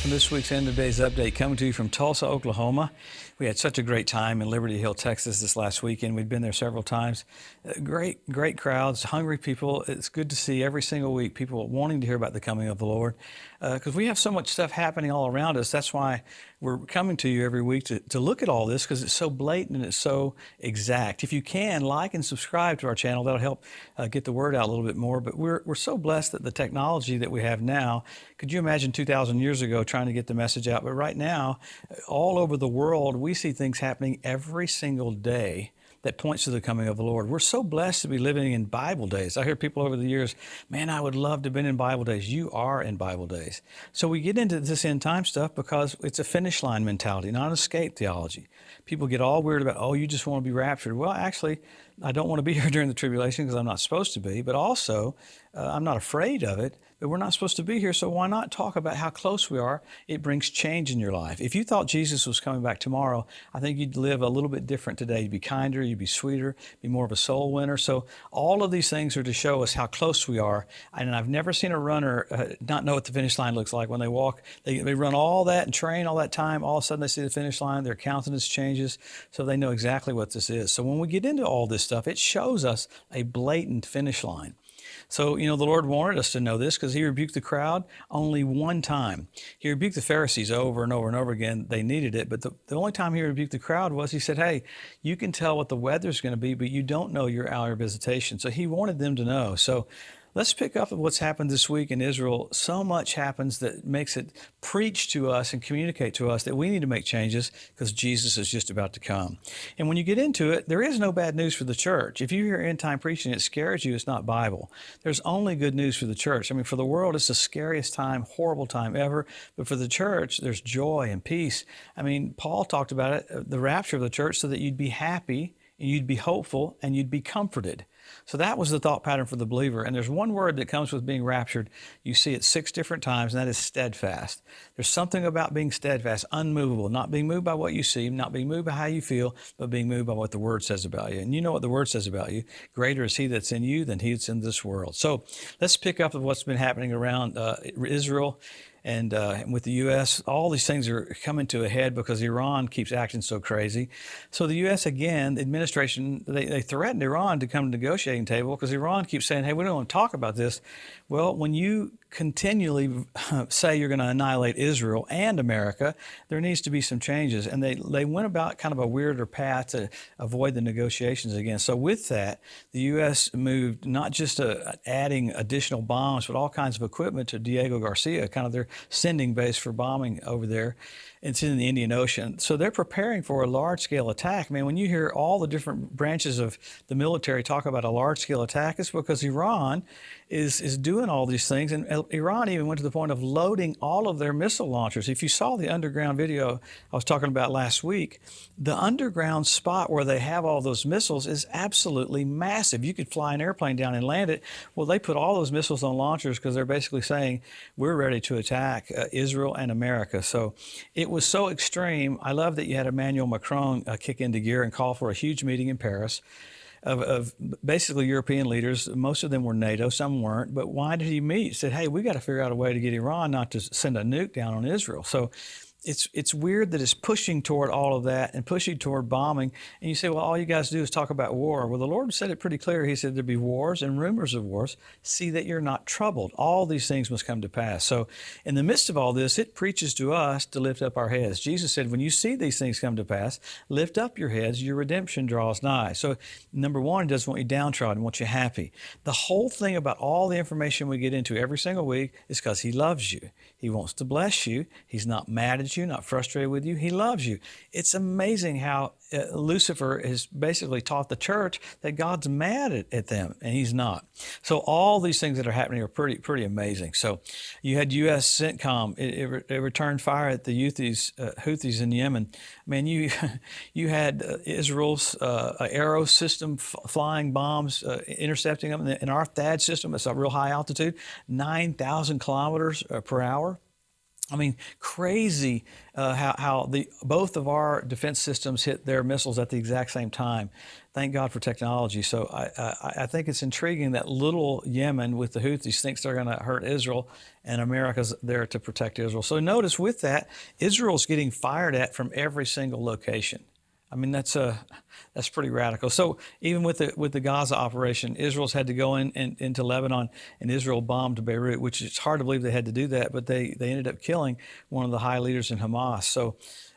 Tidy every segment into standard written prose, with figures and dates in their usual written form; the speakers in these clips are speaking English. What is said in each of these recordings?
from this week's End of Days Update, coming to you from Tulsa, Oklahoma. We had such a great time in Liberty Hill, Texas this last weekend. We'd been there several times. Great crowds, hungry people. It's good to see every single week people wanting to hear about the coming of the Lord, because we have so much stuff happening all around us. That's why we're coming to you every week to look at all this, because it's so blatant and it's so exact. If you can, like and subscribe to our channel. That'll help get the word out a little bit more. But we're so blessed that the technology that we have now, could you imagine 2,000 years ago trying to get the message out? But right now, all over the world, we see things happening every single day that points to the coming of the Lord. We're so blessed to be living in Bible days. I hear people over the years, man, I would love to have been in Bible days. You are in Bible days. So we get into this end time stuff because it's a finish line mentality, not escape theology. People get all weird about, oh, you just want to be raptured. Well, actually, I don't want to be here during the tribulation because I'm not supposed to be, but also I'm not afraid of it, but we're not supposed to be here. So why not talk about how close we are? It brings change in your life. If you thought Jesus was coming back tomorrow, I think you'd live a little bit different today. You'd be kinder, you'd be sweeter, be more of a soul winner. So all of these things are to show us how close we are. And I've never seen a runner not know what the finish line looks like when they walk. They run all that and train all that time. All of a sudden they see the finish line, their countenance changes, so they know exactly what this is. So when we get into all this stuff, it shows us a blatant finish line. So, the Lord wanted us to know this because he rebuked the crowd only one time. He rebuked the Pharisees over and over and over again. They needed it. But the only time he rebuked the crowd was he said, hey, you can tell what the weather's going to be, but you don't know your hour of visitation. So he wanted them to know. So let's pick up what's happened this week in Israel. So much happens that makes it preach to us and communicate to us that we need to make changes because Jesus is just about to come. And when you get into it, there is no bad news for the church. If you hear end time preaching, it scares you, it's not Bible. There's only good news for the church. I mean, for the world, it's the scariest time, horrible time ever. But for the church, there's joy and peace. I mean, Paul talked about it, the rapture of the church, so that you'd be happy and you'd be hopeful and you'd be comforted. So that was the thought pattern for the believer. And there's one word that comes with being raptured. You see it 6 different times, and that is steadfast. There's something about being steadfast, unmovable, not being moved by what you see, not being moved by how you feel, but being moved by what the Word says about you. And you know what the Word says about you. Greater is He that's in you than he that's in this world. So let's pick up with what's been happening around Israel. And with the U.S., all these things are coming to a head because Iran keeps acting so crazy. So the U.S., again, the administration, they threatened Iran to come to the negotiating table because Iran keeps saying, hey, we don't want to talk about this. Well, when you continually say you're going to annihilate Israel and America, there needs to be some changes. And they went about kind of a weirder path to avoid the negotiations again. So with that, the U.S. moved not just adding additional bombs, but all kinds of equipment to Diego Garcia, kind of their sending base for bombing over there. It's in the Indian Ocean. So they're preparing for a large-scale attack. Man, when you hear all the different branches of the military talk about a large-scale attack, it's because Iran is doing all these things. And Iran even went to the point of loading all of their missile launchers. If you saw the underground video I was talking about last week, the underground spot where they have all those missiles is absolutely massive. You could fly an airplane down and land it. Well, they put all those missiles on launchers because they're basically saying, we're ready to attack Israel and America. So it was so extreme. I love that you had Emmanuel Macron kick into gear and call for a huge meeting in Paris of basically European leaders. Most of them were NATO, some weren't. But why did he meet? He said, hey, we got to figure out a way to get Iran not to send a nuke down on Israel. So it's weird that it's pushing toward all of that and pushing toward bombing. And you say, well, all you guys do is talk about war. Well, the Lord said it pretty clear. He said there'd be wars and rumors of wars. See that you're not troubled. All these things must come to pass. So in the midst of all this, it preaches to us to lift up our heads. Jesus said, when you see these things come to pass, lift up your heads. Your redemption draws nigh. So number one, he doesn't want you downtrodden, he wants you happy. The whole thing about all the information we get into every single week is because he loves you. He wants to bless you. He's not mad at you, not frustrated with you. He loves you. It's amazing how Lucifer has basically taught the church that God's mad at them, and he's not. So all these things that are happening are pretty amazing. So you had U.S. CENTCOM. It returned fire at the Houthis in Yemen. Man, you had Israel's Arrow system flying bombs, intercepting them, and our THAAD system, it's a real high altitude, 9,000 kilometers per hour. I mean, crazy how both of our defense systems hit their missiles at the exact same time. Thank God for technology. So I think it's intriguing that little Yemen with the Houthis thinks they're going to hurt Israel, and America's there to protect Israel. So notice with that, Israel's getting fired at from every single location. I mean, that's pretty radical. So even with the Gaza operation, Israel's had to go into Lebanon, and Israel bombed Beirut, which it's hard to believe they had to do that, but they ended up killing one of the high leaders in Hamas. So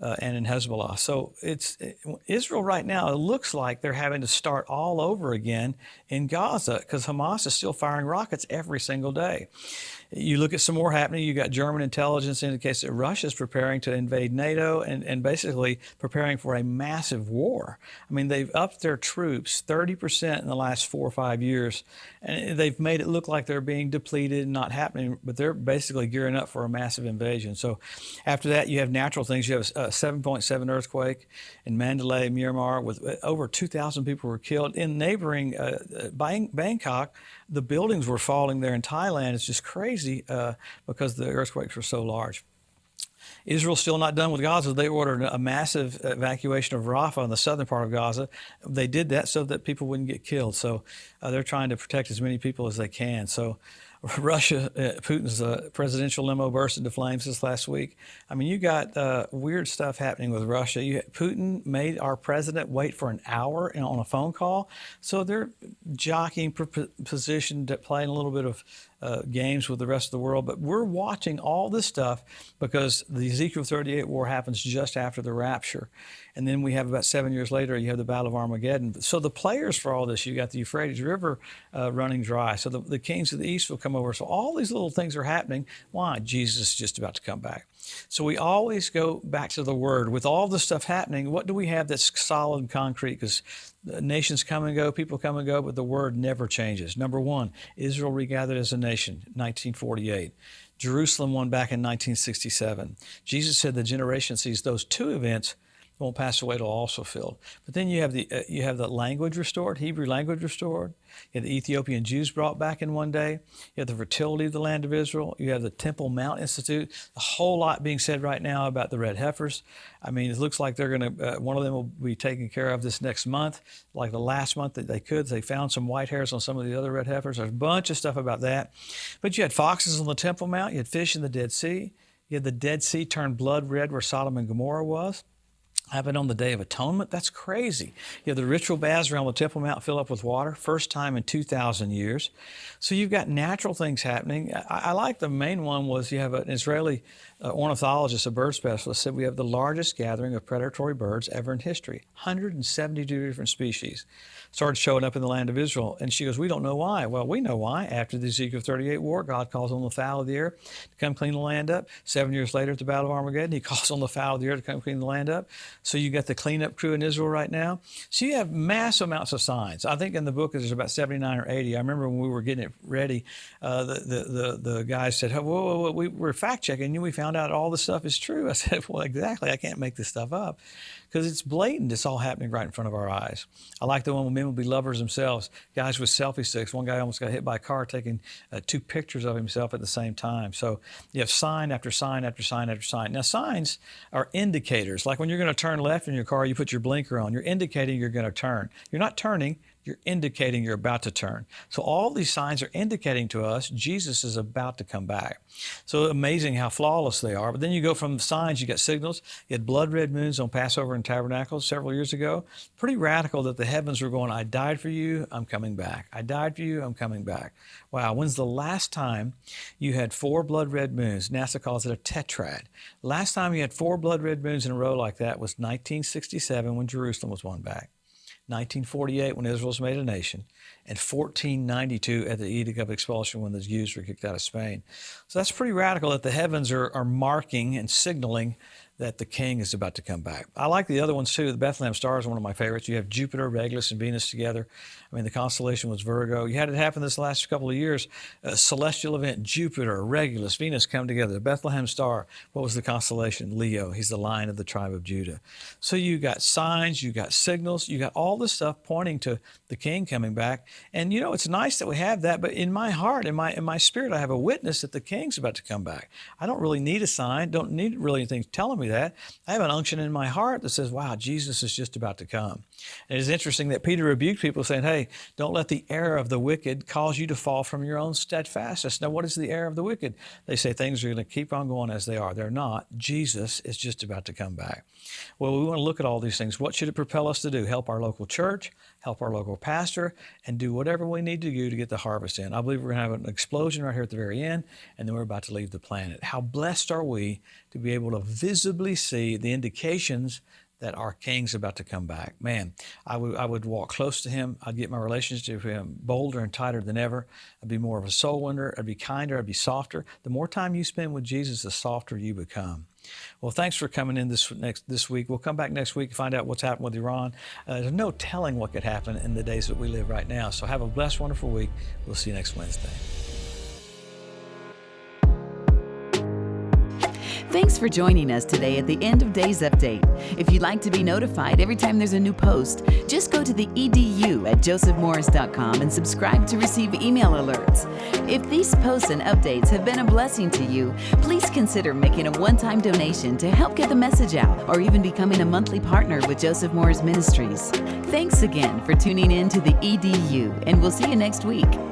and in Hezbollah. So Israel right now. It looks like they're having to start all over again in Gaza because Hamas is still firing rockets every single day. You look at some more happening. You got German intelligence indicates that Russia's preparing to invade NATO and basically preparing for a massive war. I mean, they've upped their troops 30% in the last 4 or 5 years, and they've made it look like they're being depleted and not happening, but they're basically gearing up for a massive invasion. So after that, you have natural things. You have a 7.7 earthquake in Mandalay, Myanmar, with over 2,000 people were killed. In neighboring Bangkok, the buildings were falling there in Thailand. It's just crazy because the earthquakes were so large. Israel's still not done with Gaza. They ordered a massive evacuation of Rafah in the southern part of Gaza. They did that so that people wouldn't get killed. So they're trying to protect as many people as they can. So Russia, Putin's presidential limo burst into flames this last week. I mean, you got weird stuff happening with Russia. Putin made our president wait for an hour on a phone call. So they're jockeying for position, playing a little bit of games with the rest of the world. But we're watching all this stuff because the Ezekiel 38 war happens just after the rapture. And then we have about 7 years later, you have the Battle of Armageddon. So the players for all this, you got the Euphrates River running dry. So the kings of the east will come over. So all these little things are happening. Why? Jesus is just about to come back. So we always go back to the Word. With all this stuff happening, what do we have that's solid and concrete? Because nations come and go, people come and go, but the Word never changes. Number one, Israel regathered as a nation, 1948. Jerusalem won back in 1967. Jesus said the generation sees those two events won't pass away till all fulfilled. But then you have the language restored, Hebrew language restored. You have the Ethiopian Jews brought back in one day. You have the fertility of the land of Israel. You have the Temple Mount Institute. A whole lot being said right now about the red heifers. I mean, it looks like they're going to, one of them will be taken care of this next month, like the last month that they could. They found some white hairs on some of the other red heifers. There's a bunch of stuff about that. But you had foxes on the Temple Mount. You had fish in the Dead Sea. You had the Dead Sea turned blood red where Sodom and Gomorrah was. Happened on the Day of Atonement. That's crazy. You have the ritual baths around the Temple Mount fill up with water, first time in 2,000 years. So you've got natural things happening. I like the main one was you have an Israeli ornithologist, a bird specialist, said we have the largest gathering of predatory birds ever in history, 172 different species. Started showing up in the land of Israel. And she goes, we don't know why. Well, we know why. After the Ezekiel 38 war, God calls on the fowl of the air to come clean the land up. 7 years later at the Battle of Armageddon, he calls on the fowl of the air to come clean the land up. So you got the cleanup crew in Israel right now. So you have mass amounts of signs. I think in the book there's about 79 or 80. I remember when we were getting it ready, the guys said, whoa, we were fact checking and we found out all this stuff is true. I said, well, exactly. I can't make this stuff up because it's blatant. It's all happening right in front of our eyes. I like the one when men will be lovers themselves, guys with selfie sticks. One guy almost got hit by a car taking 2 pictures of himself at the same time. So you have sign after sign after sign after sign. Now, signs are indicators. Like when you're going to turn left in your car, you put your blinker on. You're indicating you're going to turn. You're not turning. You're indicating you're about to turn. So all these signs are indicating to us Jesus is about to come back. So amazing how flawless they are. But then you go from signs, you got signals. You had blood red moons on Passover and Tabernacles several years ago. Pretty radical that the heavens were going, I died for you, I'm coming back. I died for you, I'm coming back. Wow, when's the last time you had 4 blood red moons? NASA calls it a tetrad. Last time you had 4 blood red moons in a row like that was 1967 when Jerusalem was won back. 1948 when Israel was made a nation, and 1492 at the Edict of Expulsion when the Jews were kicked out of Spain. So that's pretty radical that the heavens are marking and signaling that the king is about to come back. I like the other ones too. The Bethlehem star is one of my favorites. You have Jupiter, Regulus, and Venus together. I mean, the constellation was Virgo. You had it happen this last couple of years. A celestial event, Jupiter, Regulus, Venus come together. The Bethlehem star, what was the constellation? Leo. He's the Lion of the tribe of Judah. So you got signs, you got signals, you got all this stuff pointing to the king coming back. And you know, it's nice that we have that, but in my heart, in my spirit, I have a witness that the king's about to come back. I don't really need a sign, don't need really anything telling me that. I have an unction in my heart that says, wow, Jesus is just about to come. And it's interesting that Peter rebuked people saying, hey, don't let the error of the wicked cause you to fall from your own steadfastness. Now, what is the error of the wicked? They say things are going to keep on going as they are. They're not. Jesus is just about to come back. Well, we want to look at all these things. What should it propel us to do? Help our local church, help our local pastor, and do whatever we need to do to get the harvest in. I believe we're going to have an explosion right here at the very end, and then we're about to leave the planet. How blessed are we to be able to visibly see the indications that our king's about to come back. Man, I would walk close to him. I'd get my relationship with him bolder and tighter than ever. I'd be more of a soul winner. I'd be kinder. I'd be softer. The more time you spend with Jesus, the softer you become. Well, thanks for coming in this week. We'll come back next week and find out what's happened with Iran. There's no telling what could happen in the days that we live right now. So have a blessed, wonderful week. We'll see you next Wednesday. Thanks for joining us today at the End of Days Update. If you'd like to be notified every time there's a new post, just go to the edu at josephmorris.com and subscribe to receive email alerts. If these posts and updates have been a blessing to you, please consider making a one-time donation to help get the message out, or even becoming a monthly partner with Joseph Morris Ministries. Thanks again for tuning in to the EDU, and we'll see you next week.